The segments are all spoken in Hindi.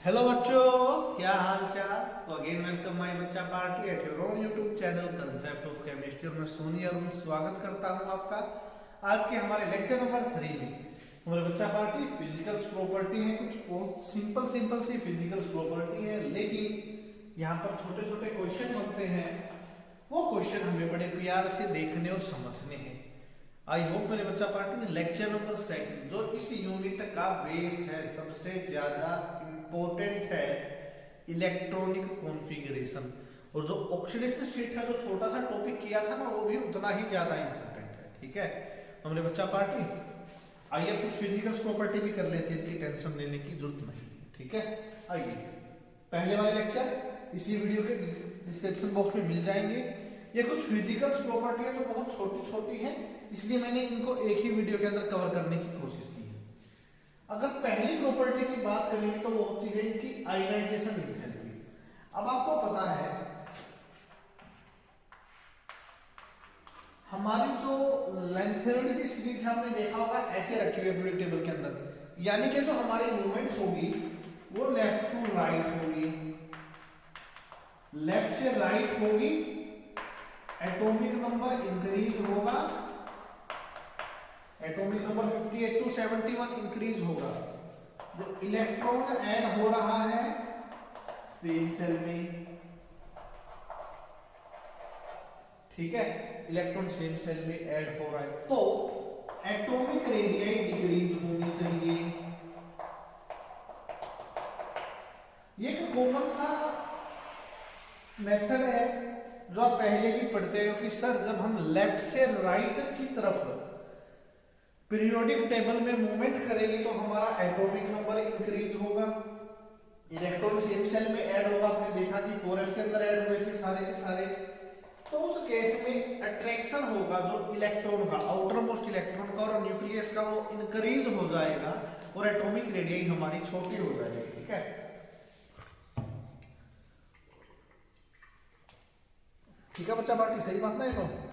हेलो बच्चों, क्या हाल चाल। तो अगेन वेलकम माय बच्चा party at your own YouTube channel concept of chemistry. मैं सोनी अरुण स्वागत करता हूं आपका आज के हमारे लेक्चर नंबर 3 में। हमारे बच्चा पार्टी फिजिकल्स प्रॉपर्टी है, कुछ बहुत सिंपल सी फिजिकल्स प्रॉपर्टी है, लेकिन यहाँ पर छोटे छोटे क्वेश्चन बनते हैं। वो क्वेश्चन हमें बड़े प्यार से देखने और समझने हैं। आई होप मेरे बच्चा पार्टी लेक्चर नंबर 2 जो इस यूनिट का बेस है, सबसे ज्यादा इंपॉर्टेंट है इलेक्ट्रॉनिक कॉन्फ़िगरेशन। और जो ऑक्सीडेशन स्टेट का जो छोटा सा टॉपिक किया था ना, वो भी उतना ही ज्यादा इंपॉर्टेंट है। ठीक है, तो हमने बच्चा पार्टी आइए कुछ फिजिकल्स प्रॉपर्टी भी कर लेते हैं, इनकी टेंशन लेने की जरूरत नहीं। ठीक है, आइए पहले वाले लेक्चर इसी वीडियो के डिस्क्रिप्शन बॉक्स में मिल जाएंगे। ये कुछ फिजिकल्स प्रॉपर्टी है जो बहुत छोटी छोटी है, इसलिए मैंने इनको एक ही वीडियो के अंदर कवर करने की कोशिश की है। अगर पहली प्रॉपर्टी की बात करेंगे तो वो होती है इनकी आयनाइजेशन एंथैल्पी। अब आपको पता है हमारी जो लेंथेरोइड की सीरीज हमने देखा होगा ऐसे रखी हुई है टेबल के अंदर, यानी कि जो हमारी मूवमेंट होगी वो लेफ्ट टू राइट होगी, लेफ्ट से राइट होगी, एटॉमिक नंबर इंक्रीज होगा, एटॉमिक नंबर 58 टू 71 इंक्रीज होगा। जो इलेक्ट्रॉन ऐड हो रहा है सेम सेल में, ठीक है, इलेक्ट्रॉन सेम सेल में ऐड हो रहा है, तो एटॉमिक रेडियस डिक्रीज होनी चाहिए। ये एक कॉमन सा मेथड है जो आप पहले भी पढ़ते हो कि सर जब हम लेफ्ट से राइट की तरफ पीरियोडिक टेबल में मूवमेंट करेंगे तो हमारा एटॉमिक नंबर इंक्रीज होगा, इलेक्ट्रॉन सेम सेल में ऐड होगा। आपने देखा कि 4f के अंदर ऐड हुए थे सारे के सारे, तो उस केस में अट्रैक्शन होगा जो इलेक्ट्रॉन का, आउटर मोस्ट इलेक्ट्रॉन का और न्यूक्लियस का, वो इंक्रीज हो जाएगा और एटॉमिक रेडियस हमारी छोटी हो जाएगी। ठीक है, ठीक है बच्चा पार्टी, सही बात ना है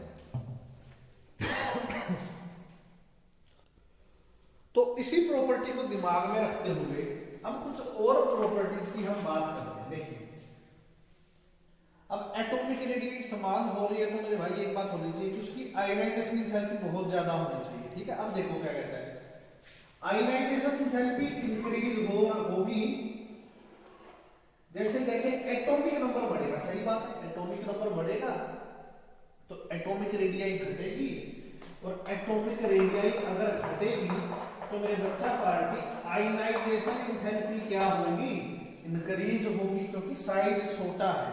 तो इसी प्रॉपर्टी को दिमाग में रखते हुए अब कुछ और प्रॉपर्टीज की हम बात करते हैं। देखिए, अब एटॉमिक रेडियस समान हो रही है तो मेरे भाई एक बात होनी चाहिए कि उसकी आयनाइजेशन एंथैल्पी बहुत ज्यादा होनी चाहिए। ठीक है, अब देखो क्या कहता है, आयनाइजेशन एंथैल्पी इंक्रीज होगी जैसे जैसे एटॉमिक नंबर बढ़ेगा। सही बात है, एटॉमिक नंबर बढ़ेगा तो एटॉमिक रेडियस घटेगी, और एटॉमिक रेडियस अगर घटेगी तो मेरे बच्चा पार्टी आयनाइजेशन एंथैल्पी क्या होगी, इंक्रीज होगी, क्योंकि साइज छोटा है।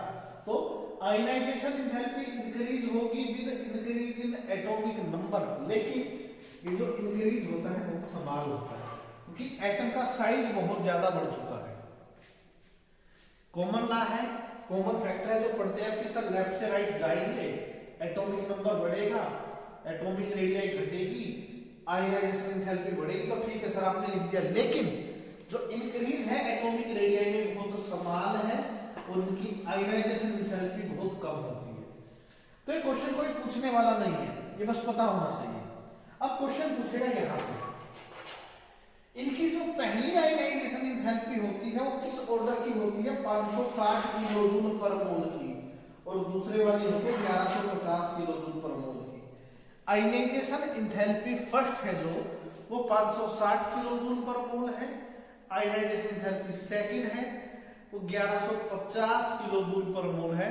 तो आयनाइजेशन एंथैल्पी इंक्रीज होगी with increase in atomic number, लेकिन ये जो इंक्रीज होता है वो समान होता है क्योंकि एटम का साइज बहुत ज्यादा बढ़ चुका है। कॉमन ला है, कॉमन फैक्टर है जो पढ़ते हैं कि सर लेफ्ट से राइट जाएंगे, एटॉमिक नंबर बढ़ेगा, एटॉमिक रेडियस घटेगी, आयनाइजेशन एंथैल्पी बढ़ेगी। तो ठीक है सर, आपने लिख दिया, लेकिन जो इंक्रीज है एटॉमिक रेडियस में बहुत समान है और उनकी आयनाइजेशन एंथैल्पी बहुत कम होती है। तो ये क्वेश्चन कोई पूछने वाला नहीं है, ये बस पता होना चाहिए। अब क्वेश्चन पूछेगा यहां से, इनकी जो पहली आयनाइजेशन एंथैल्पी होती है वो किस ऑर्डर की होती है, 560 किलोजूल पर मोल की, और दूसरे वाली होती है 1150 किलोजूल पर मोल की। आयनाइजेशन एंथैल्पी फर्स्ट है जो वो 560 किलोजूल पर मोल है, आयनाइजेशन एंथैल्पी सेकंड है वो 1150 किलोजूल पर मोल है।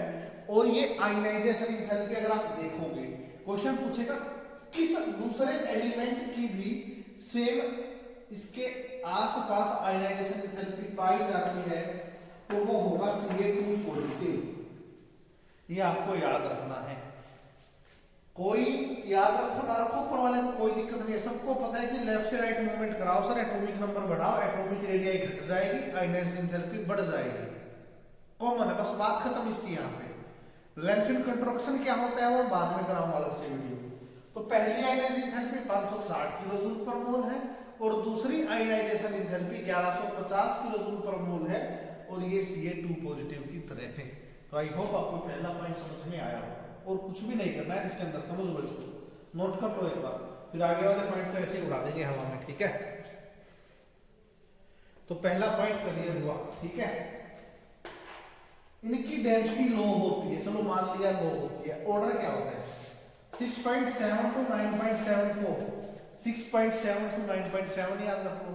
और ये आयनाइजेशन एंथैल्पी अगर आप देखोगे, क्वेश्चन पूछेगा किस दूसरे एलिमेंट की भी सेम इसके आसपास आयनाइजेशन एंथैल्पी पाई जाती है तो वो होगा Ca2 पॉजिटिव। ये आपको याद रखना है, कोई याद रखो ना रखो, ऊपर वाले को कोई दिक्कत नहीं है, सबको पता है कि लेफ्ट से राइट मूवमेंट कराओ सर, एटॉमिक नंबर बढ़ाओ, एटॉमिक रेडियस घट जाएगी, आयनाइजेशन एंथैल्पी बढ़ जाएगी। कॉमन है, बस बात खत्म इसकी। यहाँ पे लेंथ कंट्रोक्शन क्या होता है वो बाद में कराऊंगा अलग से वीडियो। तो पहली आयनाइजेशन एंथैल्पी 560 किलोजूल पर मोल है और दूसरी आयनाइजेशन एंथैल्पी 1150 किलोजूल पर मोल है, और ये Ca2 पॉजिटिव की तरह है। तो आई होप आपको पहला पॉइंट समझ में आया हो, और कुछ भी नहीं करना है इसके अंदर, समझ लो इसको, नोट कर लो एक बार, फिर आगे वाले पॉइंट तो ऐसे उड़ा देंगे हवा में। ठीक है, तो पहला पॉइंट क्लियर हुआ, ठीक है। इनकी डेंसिटी लो होती है, चलो मान लिया लो होती है, ऑर्डर क्या होता है 6.7 टू 9.74, 6.7 टू 9.7 याद रखो,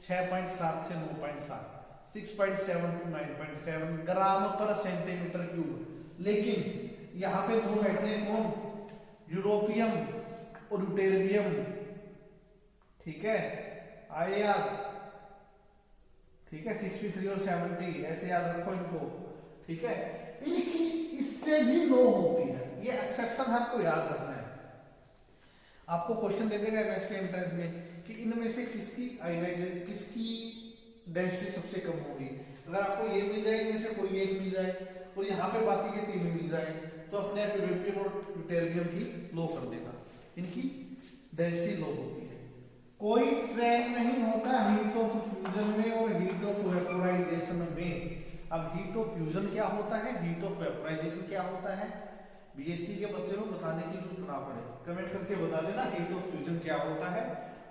6.7 से 9.7, 6.7 टू 9.7 ग्राम पर सेंटीमीटर क्यूब। लेकिन यहाँ पे दो बैठे हैं कौन, यूरोपियम और यूटेरियम, ठीक है, आए याद, ठीक है, 63 और 70 ऐसे याद रखो इनको, ठीक है। इनकी इससे भी लो होती है, ये एक्सेप्शन आपको याद रखना है। आपको क्वेश्चन दे देगा वैसे एंट्रेंस में कि इनमें से किसकी आयोनाइजेशन, किसकी डेंसिटी सबसे कम होगी। अगर आपको ये मिल जाए, इनमें से कोई एक मिल जाए और यहाँ पे बाकी के तीन मिल जाए तो अपने आप यूरोपियम और यूटेरियम की लो कर देगा, इनकी डेंसिटी लो होती है। कोई ट्रेंड नहीं होता हीट ऑफ फ्यूजन में और हीट ऑफ वेपोराइजेशन में। अब हीट ऑफ फ्यूजन क्या होता है, हीट ऑफ वेपोराइजेशन क्या होता है, बीएससी के बच्चे को बताने की जरूरत ना पड़े, कमेंट करके बता देना हीट ऑफ फ्यूजन क्या होता है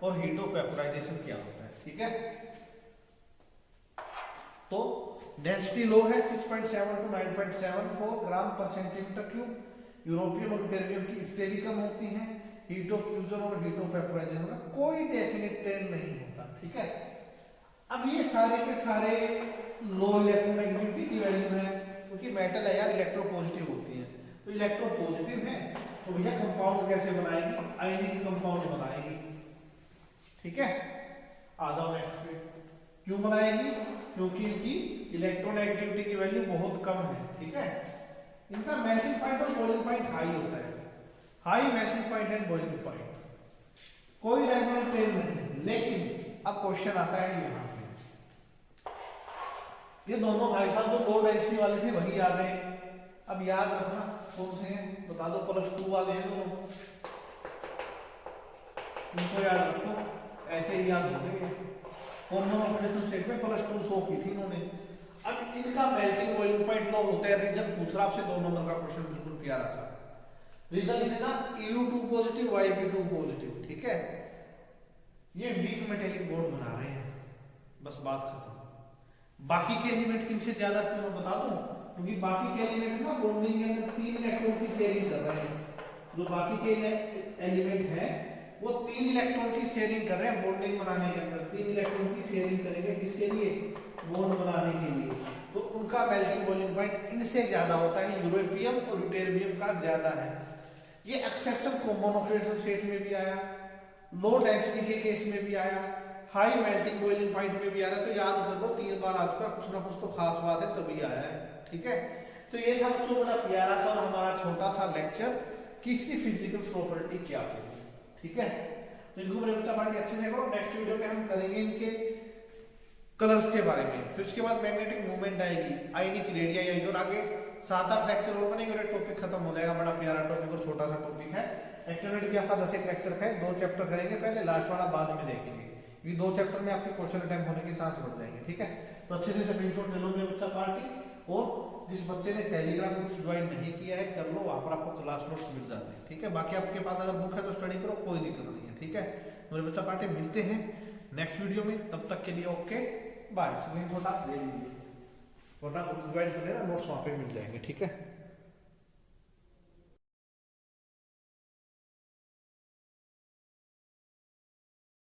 और हीट ऑफ वेपोराइजेशन क्या होता है, ठीक है। तो डेंसिटी लो है 6.7 टू 9.74 ग्राम पर सेंटीमीटर क्यूब, यूरोपियम और यूटेरियम की इससे भी कम होती है। हीट ऑफ फ्यूजन और हीट ऑफ वेपोराइजेशन का कोई डेफिनेट ट्रेंड नहीं होता, ठीक है। अब ये सारे के सारे लो इलेक्ट्रोनेगेटिविटी की वैल्यू है, क्योंकि मेटल है यार, इलेक्ट्रोपॉजिटिव होती है, तो इलेक्ट्रोपॉजिटिव है तो भैया कंपाउंड कैसे बनाएगी, आयनिक कंपाउंड बनाएगी, ठीक है। आ जाओ नेक्स्ट पे, क्यों बनाएगी, क्योंकि इनकी इलेक्ट्रोनेगेटिविटी की वैल्यू बहुत कम है, ठीक है। इनका मेल्टिंग पॉइंट और बॉइलिंग पॉइंट हाई होता है, high melting point and boiling point, कोई रेगुलर ट्रेंड नहीं। लेकिन अब क्वेश्चन आता है यहाँ पे, ये दोनों भाई साहब जो लो डेंसिटी वाले थे वही आ गए। अब याद रखना कौन से हैं, बता दो, +2 वाले हैं दोनों, इनको याद रखो, ऐसे ही याद हो गए। कॉमन ऑपरेशन स्टेट में +2 शो की थी इन्होंने। अब इनका मेल्टिंग बॉइलिंग पॉइंट लो होता है, रीजन पूछ रहा आपसे 2 नंबर का क्वेश्चन, बिल्कुल प्यारा सा रीजन लिखेगा EU2 पॉजिटिव YB2 पॉजिटिव, ठीक है। ये वीक मेटेलिक बॉन्ड बना रहे हैं, बस बात खत्म। बाकी के एलिमेंट किनसे ज्यादा क्यों मैं बता दूं, क्योंकि बाकी के एलिमेंट ना बॉन्डिंग के अंदर 3 इलेक्ट्रॉन की शेयरिंग कर रहे हैं। जो बाकी के एलिमेंट हैं वो 3 इलेक्ट्रॉन की शेयरिंग कर रहे हैं बॉन्डिंग बनाने के अंदर, 3 इलेक्ट्रॉन की शेयरिंग करेंगे किसके लिए, बॉन्ड बनाने के लिए। तो उनका मेल्टिंग बॉइलिंग पॉइंट इनसे ज्यादा होता है, यूरोपियम और यूटेरियम का ज्यादा है। ये एक्सेप्शन कॉमन ऑक्सीडेशन स्टेट में भी आया, लो डेंसिटी के केस में भी आया, हाई मेल्टिंग बॉइलिंग पॉइंट में भी आ रहा है। तो याद कर लो 3 बार आ चुका, कुछ ना कुछ तो खास बात है तभी आया है, ठीक है। तो ये था बच्चों बड़ा प्यारा सा और हमारा छोटा सा लेक्चर किसी फिजिकल प्रॉपर्टी क्या होगी, ठीक है। तो इनको मेरे बच्चा पार्टी अच्छे से करो। नेक्स्ट वीडियो में हम करेंगे इनके कलर्स के बारे में, फिर उसके बाद मैग्नेटिक मूवमेंट आएगी, आयनिक रेडियाई आएगी, और आगे 7-8 लेक्चर और बनेंगे और टॉपिक खत्म हो जाएगा। बड़ा प्यारा टॉपिक और छोटा सा टॉपिक है। एक्टिविटी भी आपका 10 एक लेक्चर का है, 2 चैप्टर करेंगे पहले, लास्ट वाला बाद में देखेंगे। ये 2 चैप्टर में आपके क्वेश्चन अटेम्प्ट होने के चांस बढ़ जाएंगे, ठीक है। तो अच्छे से स्क्रीनशॉट ले लो मेरे बच्चा पार्टी, और जिस बच्चे ने टेलीग्राम ग्रुप ज्वाइन नहीं किया है कर लो, वहां पर आपको क्लास नोट्स मिल जाते हैं, ठीक है। बाकी आपके पास अगर बुक है तो स्टडी करो, कोई दिक्कत नहीं है, ठीक है। मेरे बच्चा पार्टी मिलते हैं नेक्स्ट वीडियो में, तब तक के लिए ओके बाय। स्क्रीन फोटा ले लीजिए, फोटा ज्वाइन कर लेना, नोट्स वहां पे मिल जाएंगे, ठीक है।